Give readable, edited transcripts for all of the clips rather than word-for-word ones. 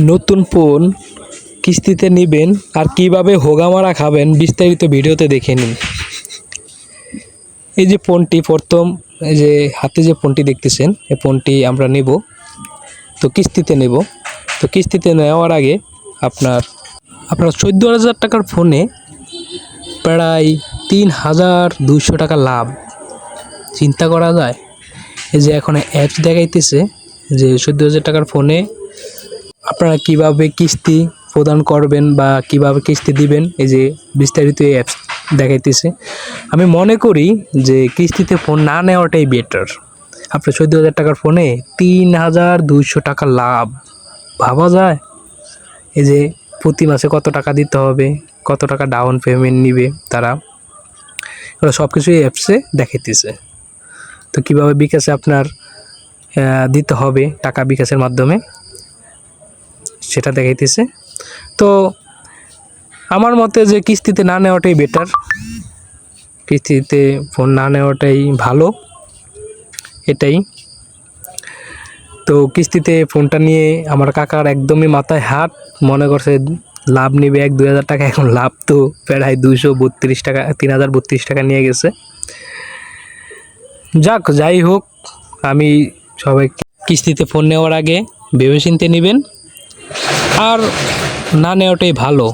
নতুন ফোন কিস্তিতে নেবেন আর কিভাবে হোগামারা খাবেন বিস্তারিত ভিডিওতে দেখে নিন। এই যে ফোনটি প্রথম এই যে হাতে যে ফোনটি দেখতেছেন এই ফোনটি আমরা নেব, তো কিস্তিতে নেব। তো কিস্তিতে নেওয়ার আগে আপনার 14,000 টাকার ফোনে প্রায় 3,200 টাকা লাভ। চিন্তা করা যায়। এই যে এখন অ্যাপস দেখাইতেছে যে 14,000 টাকার ফোনে আপনারা কিভাবে কিস্তি প্রদান করবেন বা কিভাবে কিস্তি দিবেন, এই যে বিস্তারিত এই অ্যাপস দেখাইতেছে। আমি মনে করি যে কিস্তিতে ফোন না নেওয়াটাই বেটার। আপনার 14,000 টাকার ফোনে 3,200 টাকা লাভ, ভাবা যায়? এই যে প্রতি মাসে কত টাকা দিতে হবে, কত টাকা ডাউন পেমেন্ট নিবে তারা, ওরা সব কিছু এই অ্যাপসে দেখাইতেছে। তো কীভাবে বিকাশে আপনার দিতে হবে টাকা বিকাশের মাধ্যমে সেটা দেখাইতেছে। তো আমার মতে যে কিস্তিতে না নেওয়াটাই বেটার, কিস্তিতে ফোন না নেওয়াটাই ভালো, এটাই। তো কিস্তিতে ফোনটা নিয়ে আমার কাকার একদমই মাথায় হাত, মনে করছে লাভ নেবে 1-2 হাজার টাকা, এখন লাভ তো প্রায় 232 টাকা, 3,032 টাকা নিয়ে গেছে। যাক, যাই হোক, আমি সবাই কিস্তিতে ফোন নেওয়ার আগে ভেবেচিন্তে নেবেন আর না নেওয়াটাই ভালো।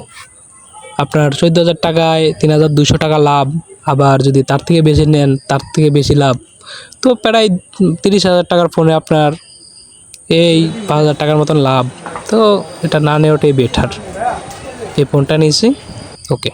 আপনার 14,000 টাকায় 3,200 টাকা লাভ, আবার যদি তার থেকে বেশি নেন তার থেকে বেশি লাভ, তো প্রায় 30,000 টাকার ফোনে আপনার এই 5,000 টাকার মতন লাভ। তো এটা না নেওয়াটাই বেটার। এই ফোনটা নিয়েছি। ওকে।